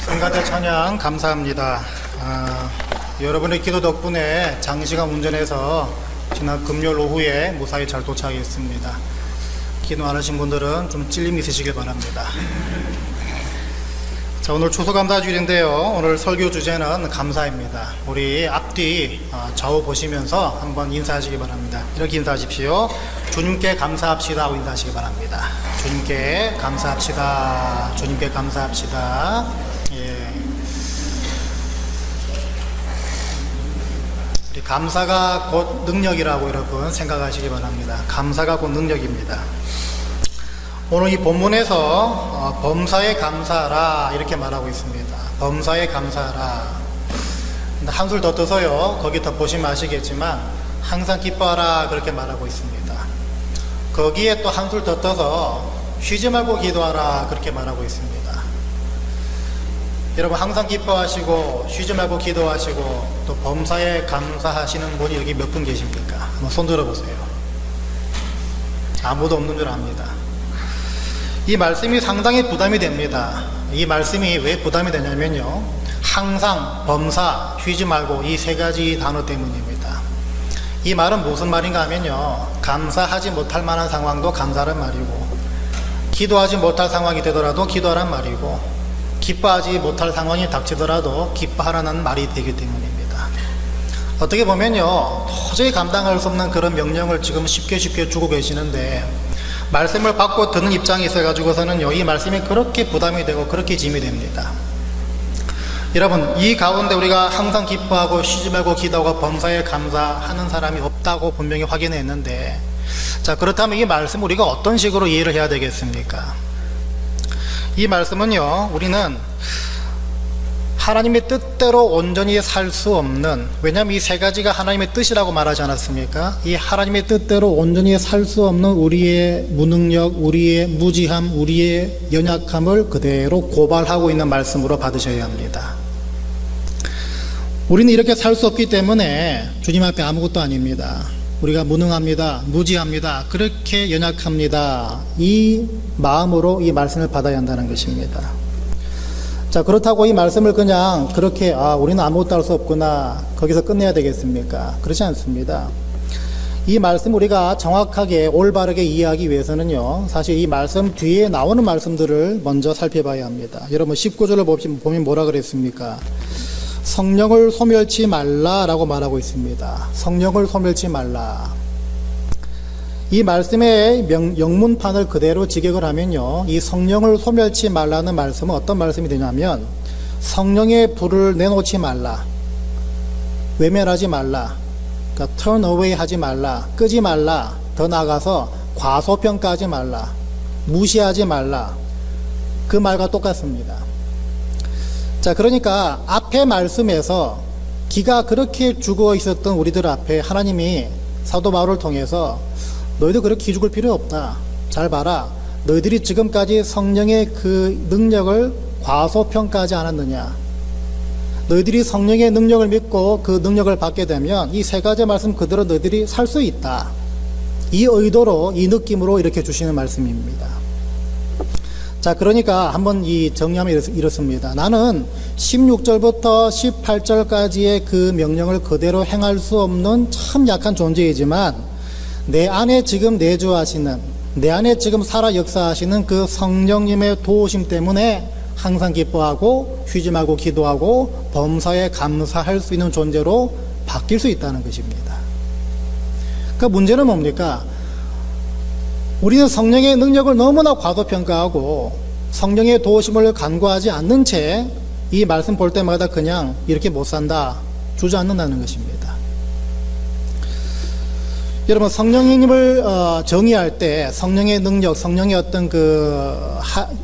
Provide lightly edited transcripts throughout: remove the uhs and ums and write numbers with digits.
은가대 찬양 감사합니다. 여러분의 기도 덕분에 장시간 운전해서 지난 금요일 오후에 무사히 잘 도착했습니다. 기도 안 하신 분들은 좀 찔림 있으시길 바랍니다. 자, 오늘 추수감사주일인데요. 오늘 설교 주제는 감사입니다. 우리 앞뒤 좌우 보시면서 한번 인사하시기 바랍니다. 이렇게 인사하십시오. 주님께 감사합시다 하고 인사하시기 바랍니다. 주님께 감사합시다. 주님께 감사합시다. 예. 우리 감사가 곧 능력이라고 여러분 생각하시기 바랍니다. 감사가 곧 능력입니다. 오늘 이 본문에서 범사에 감사하라 이렇게 말하고 있습니다. 범사에 감사하라. 한술 더 떠서요, 거기 더 보시면 아시겠지만 항상 기뻐하라 그렇게 말하고 있습니다. 거기에 또 한술 더 떠서 쉬지 말고 기도하라 그렇게 말하고 있습니다. 여러분, 항상 기뻐하시고 쉬지 말고 기도하시고 또 범사에 감사하시는 분이 여기 몇 분 계십니까? 한번 손 들어보세요. 아무도 없는 줄 압니다. 이 말씀이 상당히 부담이 됩니다. 이 말씀이 왜 부담이 되냐면요, 항상, 범사, 쉬지 말고 이 세 가지 단어 때문입니다. 이 말은 무슨 말인가 하면요, 감사하지 못할 만한 상황도 감사란 말이고, 기도하지 못할 상황이 되더라도 기도하란 말이고, 기뻐하지 못할 상황이 닥치더라도 기뻐하라는 말이 되기 때문입니다. 어떻게 보면요, 도저히 감당할 수 없는 그런 명령을 지금 쉽게 주고 계시는데, 말씀을 받고 듣는 입장에 있어가지고서는요, 이 말씀이 그렇게 부담이 되고 그렇게 짐이 됩니다. 여러분, 이 가운데 우리가 항상 기뻐하고 쉬지 말고 기도하고 범사에 감사하는 사람이 없다고 분명히 확인했는데, 자, 그렇다면 이 말씀 우리가 어떤 식으로 이해를 해야 되겠습니까? 이 말씀은요, 우리는 하나님의 뜻대로 온전히 살 수 없는, 왜냐하면 이 세 가지가 하나님의 뜻이라고 말하지 않았습니까? 이 하나님의 뜻대로 온전히 살 수 없는 우리의 무능력, 우리의 무지함, 우리의 연약함을 그대로 고발하고 있는 말씀으로 받으셔야 합니다. 우리는 이렇게 살 수 없기 때문에 주님 앞에 아무것도 아닙니다. 우리가 무능합니다, 무지합니다, 그렇게 연약합니다, 이 마음으로 이 말씀을 받아야 한다는 것입니다. 자, 그렇다고 이 말씀을 그냥 그렇게 우리는 아무것도 할 수 없구나, 거기서 끝내야 되겠습니까? 그렇지 않습니다. 이 말씀 우리가 정확하게 올바르게 이해하기 위해서는요, 사실 이 말씀 뒤에 나오는 말씀들을 먼저 살펴봐야 합니다. 여러분, 19절을 보면 뭐라 그랬습니까? 성령을 소멸치 말라라고 말하고 있습니다. 성령을 소멸치 말라. 이 말씀의 영문판을 그대로 직역을 하면요, 이 성령을 소멸치 말라는 말씀은 어떤 말씀이 되냐면, 성령의 불을 내놓지 말라, 외면하지 말라, 그러니까 turn away 하지 말라, 끄지 말라, 더 나아가서 과소평가하지 말라, 무시하지 말라, 그 말과 똑같습니다. 자, 그러니까 앞에 말씀에서 기가 그렇게 죽어 있었던 우리들 앞에 하나님이 사도 바울을 통해서 너희들 그렇게 기죽을 필요 없다, 잘 봐라, 너희들이 지금까지 성령의 그 능력을 과소평가하지 않았느냐, 너희들이 성령의 능력을 믿고 그 능력을 받게 되면 이 세 가지 말씀 그대로 너희들이 살 수 있다, 이 의도로, 이 느낌으로 이렇게 주시는 말씀입니다. 자, 그러니까 한번 이 정리하면 이렇습니다. 나는 16절부터 18절까지의 그 명령을 그대로 행할 수 없는 참 약한 존재이지만, 내 안에 지금 내주하시는, 내 안에 지금 살아 역사하시는 그 성령님의 도우심 때문에 항상 기뻐하고 쉬지 말고 기도하고 범사에 감사할 수 있는 존재로 바뀔 수 있다는 것입니다. 그러니까 문제는 뭡니까? 우리는 성령의 능력을 너무나 과소평가하고 성령의 도우심을 간구하지 않는 채 이 말씀 볼 때마다 그냥 이렇게 못 산다, 주저앉는다는 것입니다. 여러분, 성령님을 정의할 때, 성령의 능력, 성령의 어떤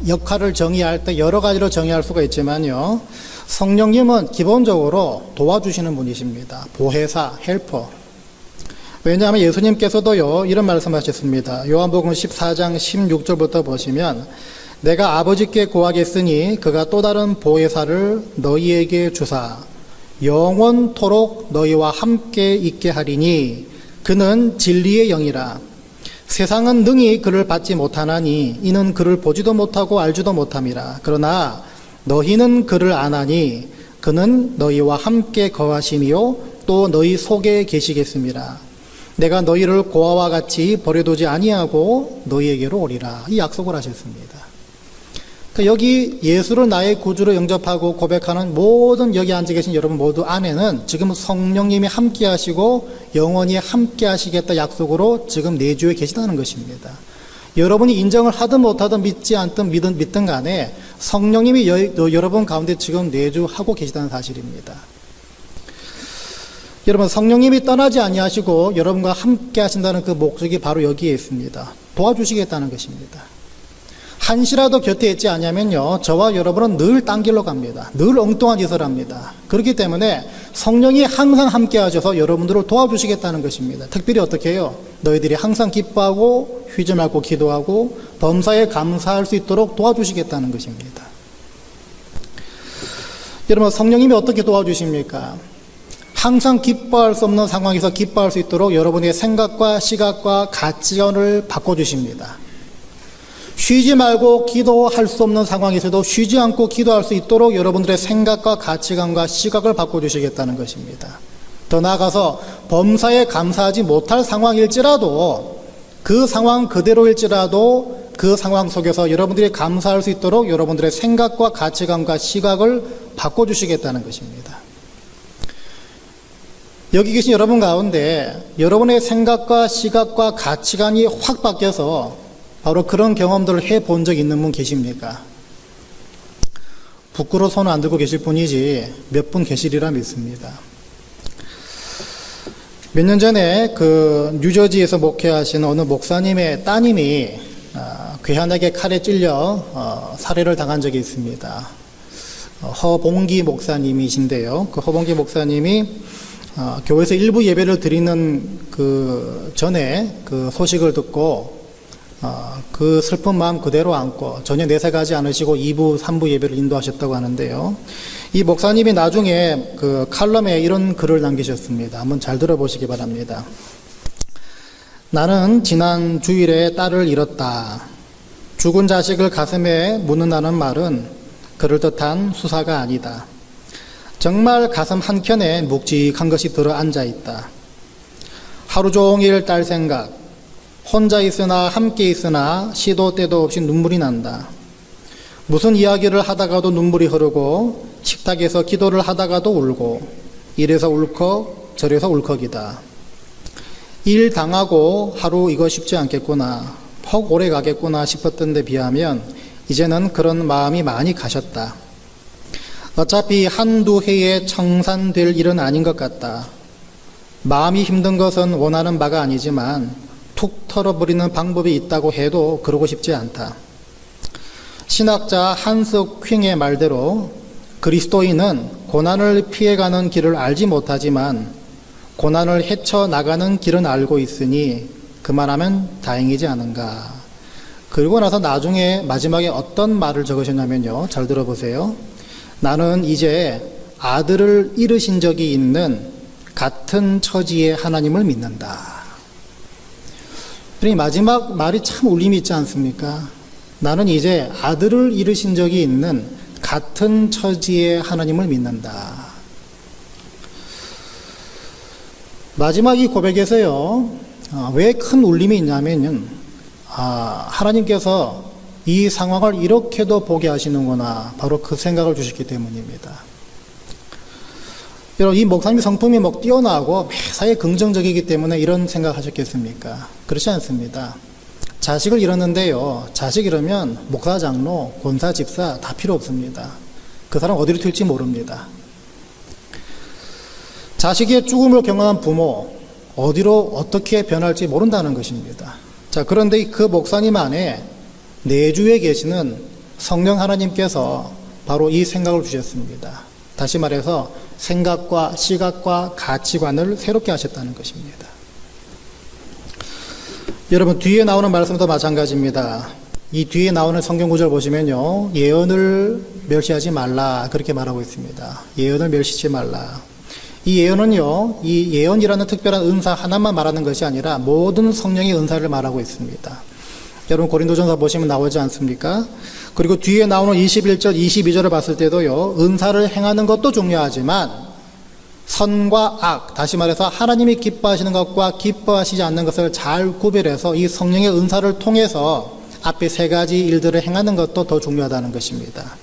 역할을 정의할 때 여러 가지로 정의할 수가 있지만요, 성령님은 기본적으로 도와주시는 분이십니다. 보혜사, 헬퍼. 왜냐하면 예수님께서도요, 이런 말씀하셨습니다. 요한복음 14장 16절부터 보시면, 내가 아버지께 구하겠으니 그가 또 다른 보혜사를 너희에게 주사 영원토록 너희와 함께 있게 하리니 그는 진리의 영이라. 세상은 능히 그를 받지 못하나니 이는 그를 보지도 못하고 알지도 못함이라. 그러나 너희는 그를 아나니 그는 너희와 함께 거하시며 또 너희 속에 계시겠습니다. 내가 너희를 고아와 같이 버려두지 아니하고 너희에게로 오리라. 이 약속을 하셨습니다. 여기 예수를 나의 구주로 영접하고 고백하는 모든 여기 앉아 계신 여러분 모두 안에는 지금 성령님이 함께 하시고 영원히 함께 하시겠다 약속으로 지금 내주에 계시다는 것입니다. 여러분이 인정을 하든 못하든 믿지 않든 믿든 간에 성령님이 여러분 가운데 지금 내주하고 계시다는 사실입니다. 여러분, 성령님이 떠나지 아니하시고 여러분과 함께 하신다는 그 목적이 바로 여기에 있습니다. 도와주시겠다는 것입니다. 한시라도 곁에 있지 않냐면요, 저와 여러분은 늘 딴 길로 갑니다. 늘 엉뚱한 짓을 합니다. 그렇기 때문에 성령이 항상 함께 하셔서 여러분들을 도와주시겠다는 것입니다. 특별히 어떻게 해요? 너희들이 항상 기뻐하고 휴지 말고 기도하고 범사에 감사할 수 있도록 도와주시겠다는 것입니다. 여러분, 성령님이 어떻게 도와주십니까? 항상 기뻐할 수 없는 상황에서 기뻐할 수 있도록 여러분의 생각과 시각과 가치관을 바꿔주십니다. 쉬지 말고 기도할 수 없는 상황에서도 쉬지 않고 기도할 수 있도록 여러분들의 생각과 가치관과 시각을 바꿔주시겠다는 것입니다. 더 나아가서 범사에 감사하지 못할 상황일지라도 그 상황 그대로일지라도 그 상황 속에서 여러분들이 감사할 수 있도록 여러분들의 생각과 가치관과 시각을 바꿔주시겠다는 것입니다. 여기 계신 여러분 가운데 여러분의 생각과 시각과 가치관이 확 바뀌어서 바로 그런 경험들을 해본 적 있는 분 계십니까? 부끄러워 손을 안 들고 계실 뿐이지 몇 분 계시리라 믿습니다. 몇 년 전에 그 뉴저지에서 목회하시는 어느 목사님의 따님이 괴한하게 칼에 찔려 살해를 당한 적이 있습니다. 허봉기 목사님이신데요. 그 허봉기 목사님이 교회에서 일부 예배를 드리는 그 전에 그 소식을 듣고 그 슬픈 마음 그대로 안고 전혀 내색하지 않으시고 2부, 3부 예배를 인도하셨다고 하는데요. 이 목사님이 나중에 그 칼럼에 이런 글을 남기셨습니다. 한번 잘 들어보시기 바랍니다. 나는 지난 주일에 딸을 잃었다. 죽은 자식을 가슴에 묻는다는 말은 그럴듯한 수사가 아니다. 정말 가슴 한켠에 묵직한 것이 들어 앉아 있다. 하루 종일 딸 생각, 혼자 있으나 함께 있으나 시도 때도 없이 눈물이 난다. 무슨 이야기를 하다가도 눈물이 흐르고 식탁에서 기도를 하다가도 울고 이래서 울컥 저래서 울컥이다. 일 당하고 하루 이거 쉽지 않겠구나, 퍽 오래 가겠구나 싶었던 데 비하면 이제는 그런 마음이 많이 가셨다. 어차피 한두 해에 청산될 일은 아닌 것 같다. 마음이 힘든 것은 원하는 바가 아니지만 툭 털어버리는 방법이 있다고 해도 그러고 싶지 않다. 신학자 한스 퀼의 말대로 그리스도인은 고난을 피해가는 길을 알지 못하지만 고난을 헤쳐나가는 길은 알고 있으니 그만하면 다행이지 않은가. 그리고 나서 나중에 마지막에 어떤 말을 적으셨냐면요, 잘 들어보세요. 나는 이제 아들을 잃으신 적이 있는 같은 처지의 하나님을 믿는다. 그러니 마지막 말이 참 울림이 있지 않습니까? 나는 이제 아들을 잃으신 적이 있는 같은 처지의 하나님을 믿는다. 마지막 이 고백에서요, 왜 큰 울림이 있냐면은, 하나님께서 이 상황을 이렇게도 보게 하시는구나, 바로 그 생각을 주셨기 때문입니다. 여러분, 이 목사님 성품이 뛰어나고 매사에 긍정적이기 때문에 이런 생각하셨겠습니까? 그렇지 않습니다. 자식을 잃었는데요, 자식 잃으면 목사, 장로, 권사, 집사 다 필요 없습니다. 그 사람 어디로 튈지 모릅니다. 자식의 죽음을 경험한 부모, 어디로 어떻게 변할지 모른다는 것입니다. 자, 그런데 그 목사님 안에 내주에 계시는 성령 하나님께서 바로 이 생각을 주셨습니다. 다시 말해서 생각과 시각과 가치관을 새롭게 하셨다는 것입니다. 여러분, 뒤에 나오는 말씀도 마찬가지입니다. 이 뒤에 나오는 성경 구절 보시면요, 예언을 멸시하지 말라 그렇게 말하고 있습니다. 예언을 멸시하지 말라. 이 예언은요, 이 예언이라는 특별한 은사 하나만 말하는 것이 아니라 모든 성령의 은사를 말하고 있습니다. 여러분 고린도전서 보시면 나오지 않습니까? 그리고 뒤에 나오는 21절, 22절을 봤을 때도요, 은사를 행하는 것도 중요하지만 선과 악, 다시 말해서 하나님이 기뻐하시는 것과 기뻐하시지 않는 것을 잘 구별해서 이 성령의 은사를 통해서 앞에 세 가지 일들을 행하는 것도 더 중요하다는 것입니다.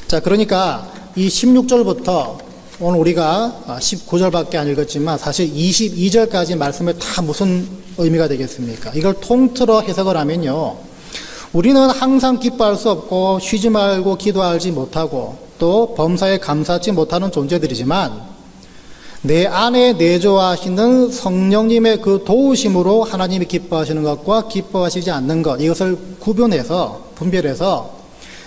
자, 그러니까 이 16절부터 오늘 우리가 19절밖에 안 읽었지만 사실 22절까지 말씀을 다 무슨 의미가 되겠습니까? 이걸 통틀어 해석을 하면요, 우리는 항상 기뻐할 수 없고 쉬지 말고 기도하지 못하고 또 범사에 감사하지 못하는 존재들이지만 내 안에 내조하시는 성령님의 그 도우심으로 하나님이 기뻐하시는 것과 기뻐하시지 않는 것, 이것을 분별해서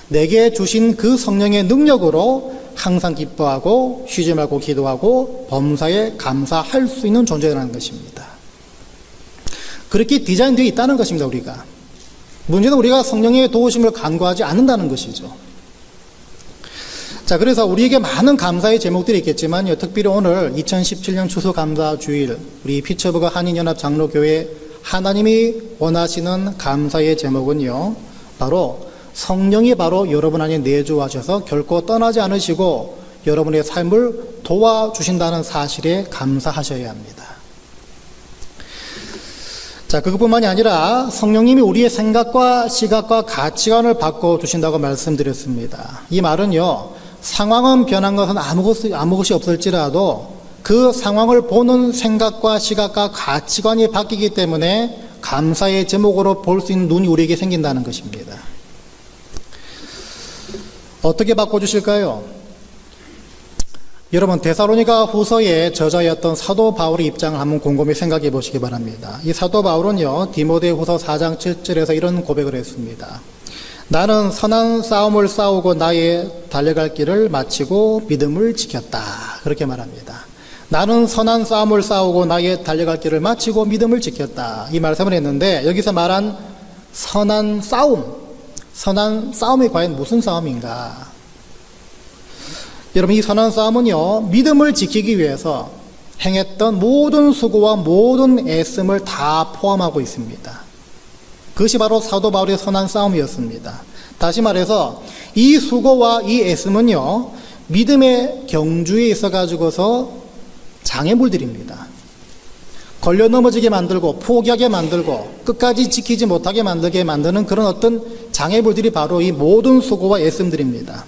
내게 주신 그 성령의 능력으로 항상 기뻐하고 쉬지 말고 기도하고 범사에 감사할 수 있는 존재라는 것입니다. 그렇게 디자인되어 있다는 것입니다. 우리가 문제는 우리가 성령의 도우심을 간구하지 않는다는 것이죠. 자, 그래서 우리에게 많은 감사의 제목들이 있겠지만요, 특별히 오늘 2017년 추수감사주일 우리 피처버그 한인연합 장로교회 하나님이 원하시는 감사의 제목은요, 바로 성령이 바로 여러분 안에 내주하셔서 결코 떠나지 않으시고 여러분의 삶을 도와주신다는 사실에 감사하셔야 합니다. 자, 그것뿐만이 아니라 성령님이 우리의 생각과 시각과 가치관을 바꿔주신다고 말씀드렸습니다. 이 말은요, 상황은 변한 것은 아무 것이 없을지라도 그 상황을 보는 생각과 시각과 가치관이 바뀌기 때문에 감사의 제목으로 볼 수 있는 눈이 우리에게 생긴다는 것입니다. 어떻게 바꿔주실까요? 여러분, 데살로니가 후서의 저자였던 사도 바울의 입장을 한번 곰곰이 생각해 보시기 바랍니다. 이 사도 바울은요, 디모데 후서 4장 7절에서 이런 고백을 했습니다. 나는 선한 싸움을 싸우고 나의 달려갈 길을 마치고 믿음을 지켰다. 그렇게 말합니다. 나는 선한 싸움을 싸우고 나의 달려갈 길을 마치고 믿음을 지켰다. 이 말씀을 했는데 여기서 말한 선한 싸움이 과연 무슨 싸움인가? 여러분, 이 선한 싸움은요, 믿음을 지키기 위해서 행했던 모든 수고와 모든 애씀을 다 포함하고 있습니다. 그것이 바로 사도 바울의 선한 싸움이었습니다. 다시 말해서 이 수고와 이 애씀은요, 믿음의 경주에 있어가지고서 장애물들입니다. 걸려 넘어지게 만들고 포기하게 만들고 끝까지 지키지 못하게 만들게 만드는 그런 어떤 장애물들이 바로 이 모든 수고와 애씀들입니다.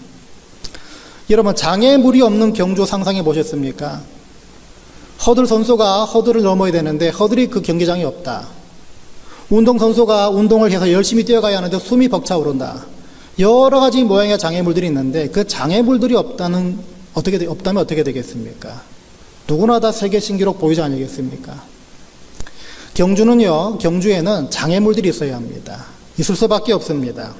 여러분, 장애물이 없는 경주 상상해 보셨습니까? 허들 선수가 허들을 넘어야 되는데 허들이 그 경기장이 없다. 운동선수가 운동을 해서 열심히 뛰어가야 하는데 숨이 벅차오른다. 여러 가지 모양의 장애물들이 있는데 그 장애물들이 없다면 어떻게 되겠습니까? 누구나 다 세계 신기록 보유자 아니겠습니까? 경주에는 장애물들이 있어야 합니다. 있을 수밖에 없습니다.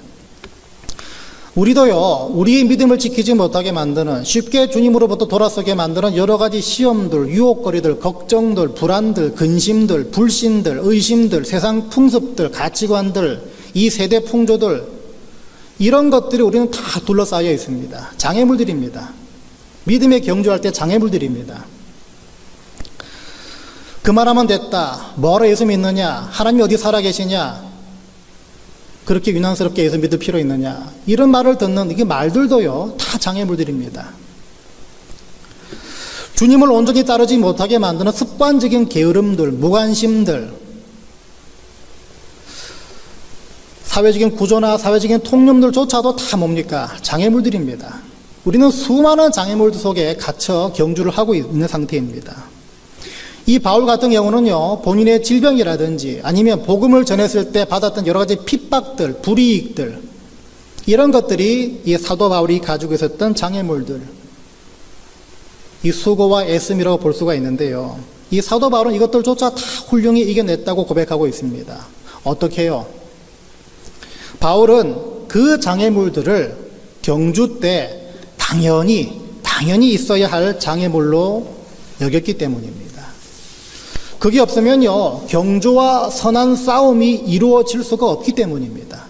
우리도요, 우리의 믿음을 지키지 못하게 만드는, 쉽게 주님으로부터 돌아서게 만드는 여러 가지 시험들, 유혹거리들, 걱정들, 불안들, 근심들, 불신들, 의심들, 세상 풍습들, 가치관들, 이 세대 풍조들, 이런 것들이 우리는 다 둘러싸여 있습니다. 장애물들입니다. 믿음에 경주할 때 장애물들입니다. 그만하면 됐다. 뭐하러 예수 믿느냐? 하나님이 어디 살아계시냐? 그렇게 유난스럽게 예수 믿을 필요 있느냐? 이런 말을 듣는 이게 말들도요, 다 장애물들입니다. 주님을 온전히 따르지 못하게 만드는 습관적인 게으름들, 무관심들, 사회적인 구조나 사회적인 통념들조차도 다 뭡니까? 장애물들입니다. 우리는 수많은 장애물들 속에 갇혀 경주를 하고 있는 상태입니다. 이 바울 같은 경우는요, 본인의 질병이라든지 아니면 복음을 전했을 때 받았던 여러 가지 핍박들, 불이익들, 이런 것들이 이 사도 바울이 가지고 있었던 장애물들, 이 수고와 애씀이라고 볼 수가 있는데요, 이 사도 바울은 이것들조차 다 훌륭히 이겨냈다고 고백하고 있습니다. 어떻게 해요? 바울은 그 장애물들을 경주 때 당연히 있어야 할 장애물로 여겼기 때문입니다. 그게 없으면요, 경주와 선한 싸움이 이루어질 수가 없기 때문입니다.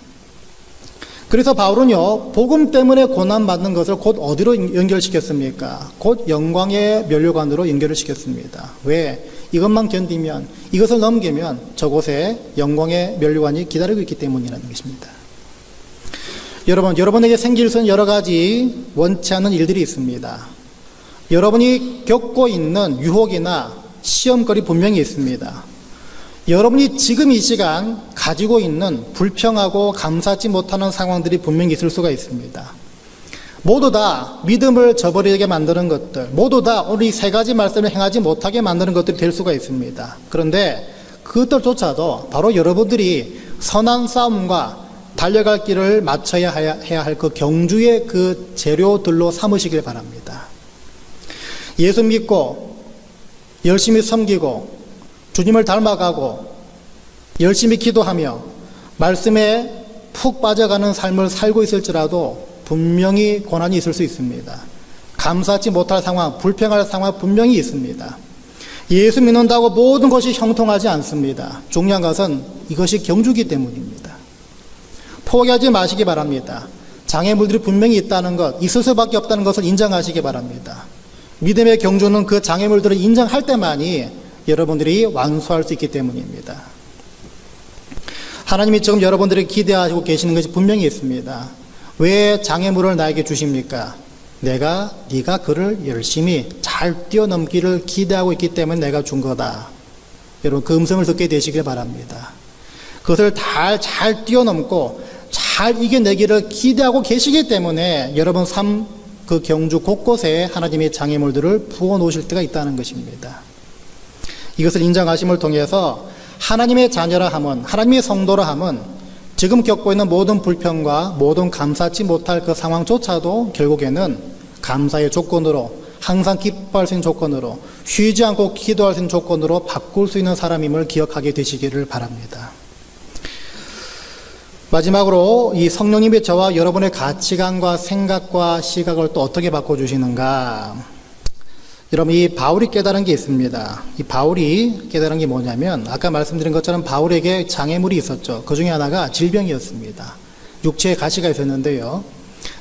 그래서 바울은요, 복음 때문에 고난받는 것을 곧 어디로 연결시켰습니까? 곧 영광의 면류관으로 연결을 시켰습니다. 왜? 이것만 견디면, 이것을 넘기면 저곳에 영광의 면류관이 기다리고 있기 때문이라는 것입니다. 여러분에게 생길 수 있는 여러 가지 원치 않는 일들이 있습니다. 여러분이 겪고 있는 유혹이나 시험거리 분명히 있습니다. 여러분이 지금 이 시간 가지고 있는 불평하고 감사하지 못하는 상황들이 분명히 있을 수가 있습니다. 모두 다 믿음을 저버리게 만드는 것들, 모두 다 오늘 이 세 가지 말씀을 행하지 못하게 만드는 것들이 될 수가 있습니다. 그런데 그것들조차도 바로 여러분들이 선한 싸움과 달려갈 길을 맞춰야 해야 할 그 경주의 그 재료들로 삼으시길 바랍니다. 예수 믿고 열심히 섬기고 주님을 닮아가고 열심히 기도하며 말씀에 푹 빠져가는 삶을 살고 있을지라도 분명히 고난이 있을 수 있습니다. 감사하지 못할 상황, 불평할 상황 분명히 있습니다. 예수 믿는다고 모든 것이 형통하지 않습니다. 중요한 것은 이것이 경주기 때문입니다. 포기하지 마시기 바랍니다. 장애물들이 분명히 있다는 것, 있을 수밖에 없다는 것을 인정하시기 바랍니다. 믿음의 경주는 그 장애물들을 인정할 때만이 여러분들이 완수할 수 있기 때문입니다. 하나님이 지금 여러분들이 기대하시고 계시는 것이 분명히 있습니다. 왜 장애물을 나에게 주십니까? 네가 그를 열심히 잘 뛰어넘기를 기대하고 있기 때문에 내가 준 거다. 여러분 그 음성을 듣게 되시길 바랍니다. 그것을 잘 뛰어넘고 잘 이겨내기를 기대하고 계시기 때문에 여러분 삶 그 경주 곳곳에 하나님의 장애물들을 부어 놓으실 때가 있다는 것입니다. 이것을 인정하심을 통해서 하나님의 자녀라 함은, 하나님의 성도라 함은 지금 겪고 있는 모든 불평과 모든 감사치 못할 그 상황조차도 결국에는 감사의 조건으로, 항상 기뻐할 수 있는 조건으로, 쉬지 않고 기도할 수 있는 조건으로 바꿀 수 있는 사람임을 기억하게 되시기를 바랍니다. 마지막으로 이 성령님이 저와 여러분의 가치관과 생각과 시각을 또 어떻게 바꿔주시는가? 여러분 이 바울이 깨달은 게 있습니다. 이 바울이 깨달은 게 뭐냐면 아까 말씀드린 것처럼 바울에게 장애물이 있었죠. 그 중에 하나가 질병이었습니다. 육체의 가시가 있었는데요.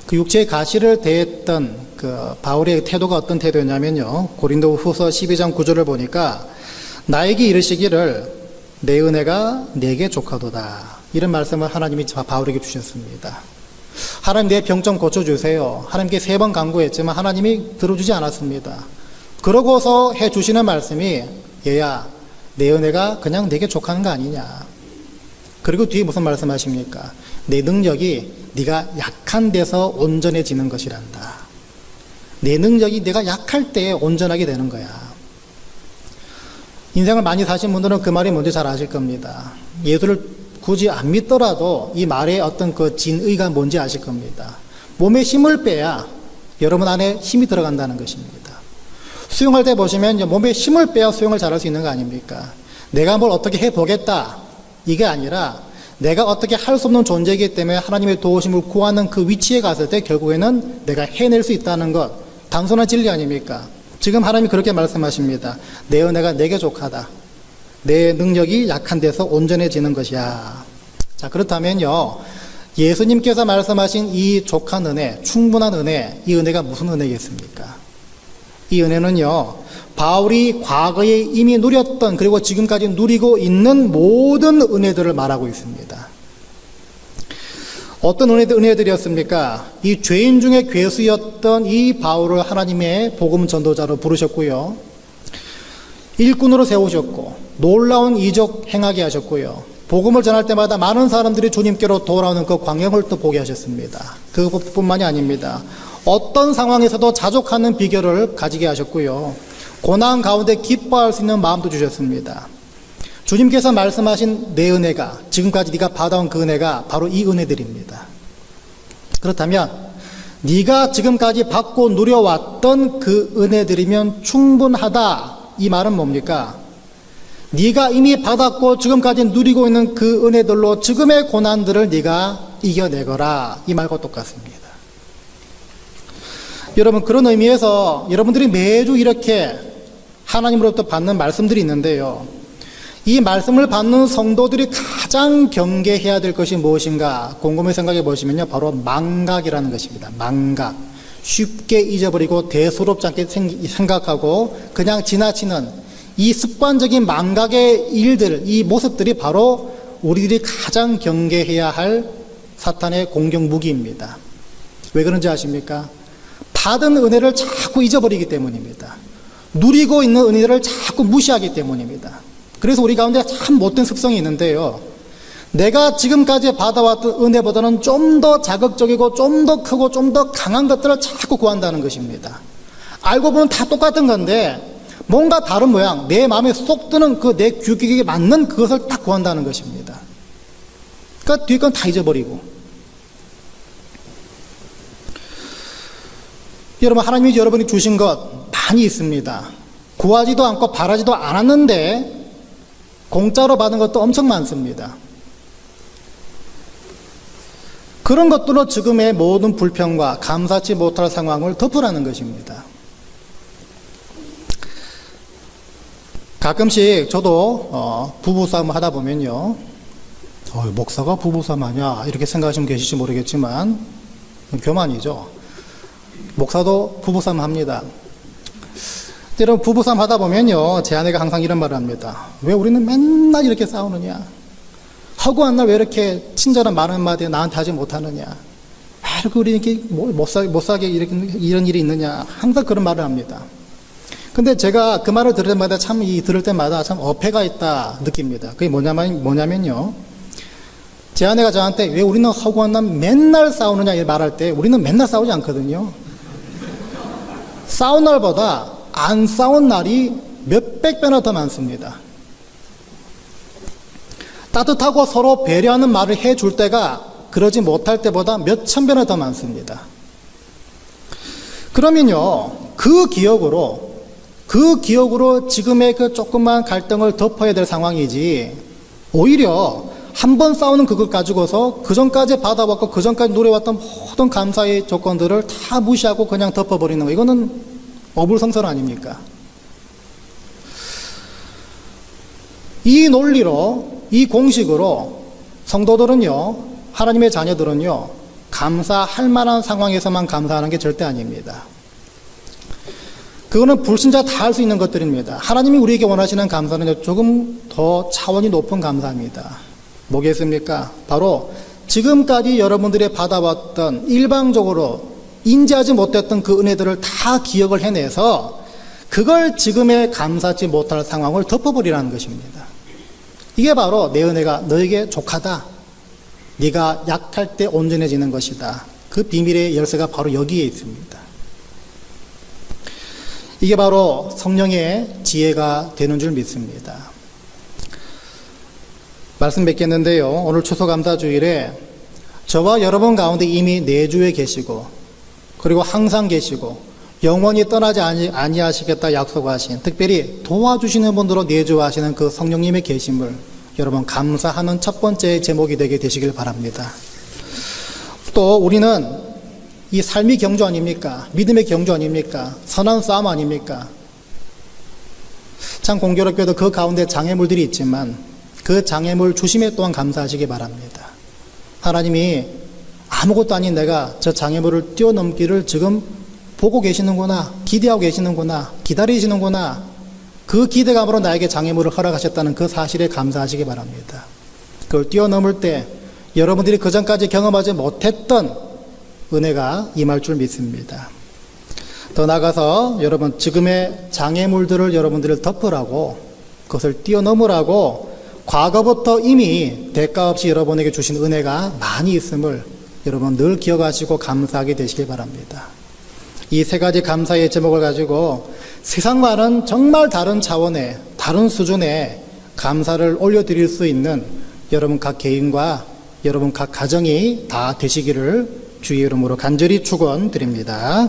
그 육체의 가시를 대했던 그 바울의 태도가 어떤 태도였냐면요. 고린도 후서 12장 9절을 보니까 나에게 이르시기를 내 은혜가 내게 족하도다. 이런 말씀을 하나님이 바울에게 주셨습니다. 하나님 내 병 좀 고쳐주세요. 하나님께 3번 간구했지만 하나님이 들어주지 않았습니다. 그러고서 해주시는 말씀이 얘야 내 은혜가 그냥 내게 족하는 거 아니냐. 그리고 뒤에 무슨 말씀하십니까? 내 능력이 네가 약한 데서 온전해지는 것이란다. 내 능력이 내가 약할 때 온전하게 되는 거야. 인생을 많이 사신 분들은 그 말이 뭔지 잘 아실 겁니다. 예수를 굳이 안 믿더라도 이 말의 어떤 그 진의가 뭔지 아실 겁니다. 몸에 힘을 빼야 여러분 안에 힘이 들어간다는 것입니다. 수영할 때 보시면 몸에 힘을 빼야 수영을 잘할 수 있는 거 아닙니까? 내가 뭘 어떻게 해보겠다 이게 아니라 내가 어떻게 할 수 없는 존재이기 때문에 하나님의 도우심을 구하는 그 위치에 갔을 때 결국에는 내가 해낼 수 있다는 것, 단순한 진리 아닙니까? 지금 하나님이 그렇게 말씀하십니다. 내 은혜가 내게 족하다. 내 능력이 약한 데서 온전해지는 것이야. 자, 그렇다면요, 예수님께서 말씀하신 이 족한 은혜, 충분한 은혜, 이 은혜가 무슨 은혜겠습니까? 이 은혜는요, 바울이 과거에 이미 누렸던 그리고 지금까지 누리고 있는 모든 은혜들을 말하고 있습니다. 어떤 은혜들이었습니까? 이 죄인 중에 괴수였던 이 바울을 하나님의 복음 전도자로 부르셨고요. 일꾼으로 세우셨고 놀라운 이적 행하게 하셨고요. 복음을 전할 때마다 많은 사람들이 주님께로 돌아오는 그 광경을 또 보게 하셨습니다. 그것뿐만이 아닙니다. 어떤 상황에서도 자족하는 비결을 가지게 하셨고요. 고난 가운데 기뻐할 수 있는 마음도 주셨습니다. 주님께서 말씀하신 내 은혜가, 지금까지 네가 받아온 그 은혜가 바로 이 은혜들입니다. 그렇다면 네가 지금까지 받고 누려왔던 그 은혜들이면 충분하다. 이 말은 뭡니까? 네가 이미 받았고 지금까지 누리고 있는 그 은혜들로 지금의 고난들을 네가 이겨내거라. 이 말과 똑같습니다. 여러분, 그런 의미에서 여러분들이 매주 이렇게 하나님으로부터 받는 말씀들이 있는데요. 이 말씀을 받는 성도들이 가장 경계해야 될 것이 무엇인가 곰곰이 생각해 보시면요, 바로 망각이라는 것입니다. 망각. 쉽게 잊어버리고 대수롭지 않게 생각하고 그냥 지나치는 이 습관적인 망각의 일들, 이 모습들이 바로 우리들이 가장 경계해야 할 사탄의 공격 무기입니다. 왜 그런지 아십니까? 받은 은혜를 자꾸 잊어버리기 때문입니다. 누리고 있는 은혜를 자꾸 무시하기 때문입니다. 그래서 우리 가운데 참 못된 습성이 있는데요, 내가 지금까지 받아왔던 은혜보다는 좀 더 자극적이고 좀 더 크고 좀 더 강한 것들을 자꾸 구한다는 것입니다. 알고 보면 다 똑같은 건데 뭔가 다른 모양, 내 마음에 쏙 드는 그 내 규격에 맞는 그것을 딱 구한다는 것입니다. 그러니까 뒤에 건 다 잊어버리고. 여러분, 하나님이 여러분이 주신 것 많이 있습니다. 구하지도 않고 바라지도 않았는데 공짜로 받은 것도 엄청 많습니다. 그런 것들로 지금의 모든 불평과 감사치 못할 상황을 덮으라는 것입니다. 가끔씩 저도 부부싸움 하다 보면요, 목사가 부부싸움 하냐 이렇게 생각하시면 계실지 모르겠지만 교만이죠. 목사도 부부싸움 합니다. 여러분, 부부싸움 하다 보면요, 제 아내가 항상 이런 말을 합니다. 왜 우리는 맨날 이렇게 싸우느냐, 허구한 날 왜 이렇게 친절한 말 한마디 나한테 하지 못하느냐, 왜 이렇게 우리 이렇게 못 사게 이런 일이 있느냐, 항상 그런 말을 합니다. 근데 제가 그 말을 들을 때마다 들을 때마다 참 어폐가 있다 느낍니다. 그게 뭐냐면요, 제 아내가 저한테 왜 우리는 허구한 날 맨날 싸우느냐 이 말할 때 우리는 맨날 싸우지 않거든요. 싸운 날보다 안 싸운 날이 몇백 배나 더 많습니다. 따뜻하고 서로 배려하는 말을 해줄 때가 그러지 못할 때보다 몇천 배나 더 많습니다. 그러면요, 그 기억으로 지금의 그 조그만 갈등을 덮어야 될 상황이지, 오히려 한 번 싸우는 그걸 가지고서 그 전까지 받아왔고 그 전까지 누려왔던 모든 감사의 조건들을 다 무시하고 그냥 덮어버리는 거, 이거는 어불성설 아닙니까? 이 논리로, 이 공식으로 성도들은요, 하나님의 자녀들은요, 감사할 만한 상황에서만 감사하는 게 절대 아닙니다. 그거는 불신자 다 할 수 있는 것들입니다. 하나님이 우리에게 원하시는 감사는 조금 더 차원이 높은 감사입니다. 뭐겠습니까? 바로 지금까지 여러분들이 받아왔던 일방적으로 인지하지 못했던 그 은혜들을 다 기억을 해내서 그걸 지금의 감사치 못할 상황을 덮어버리라는 것입니다. 이게 바로 내 은혜가 너에게 족하다, 네가 약할 때 온전해지는 것이다. 그 비밀의 열쇠가 바로 여기에 있습니다. 이게 바로 성령의 지혜가 되는 줄 믿습니다. 말씀 뵙겠는데요, 오늘 추수감사주일에 저와 여러분 가운데 이미 내주에 계시고 그리고 항상 계시고 영원히 떠나지 아니하시겠다 약속하신, 특별히 도와주시는 분들로 내주하시는 그 성령님의 계심을 여러분 감사하는 첫 번째 제목이 되게 되시길 바랍니다. 또 우리는 이 삶의 경주 아닙니까? 믿음의 경주 아닙니까? 선한 싸움 아닙니까? 참 공교롭게도 그 가운데 장애물들이 있지만 그 장애물 주심에 또한 감사하시기 바랍니다. 하나님이 아무것도 아닌 내가 저 장애물을 뛰어넘기를 지금 보고 계시는구나, 기대하고 계시는구나, 기다리시는구나, 그 기대감으로 나에게 장애물을 허락하셨다는 그 사실에 감사하시기 바랍니다. 그걸 뛰어넘을 때 여러분들이 그전까지 경험하지 못했던 은혜가 임할 줄 믿습니다. 더 나아가서 여러분, 지금의 장애물들을 여러분들을 덮으라고, 그것을 뛰어넘으라고 과거부터 이미 대가 없이 여러분에게 주신 은혜가 많이 있음을 여러분 늘 기억하시고 감사하게 되시길 바랍니다. 이 세 가지 감사의 제목을 가지고 세상과는 정말 다른 차원의, 다른 수준의 감사를 올려드릴 수 있는 여러분 각 개인과 여러분 각 가정이 다 되시기를 주의 이름으로 간절히 축원드립니다.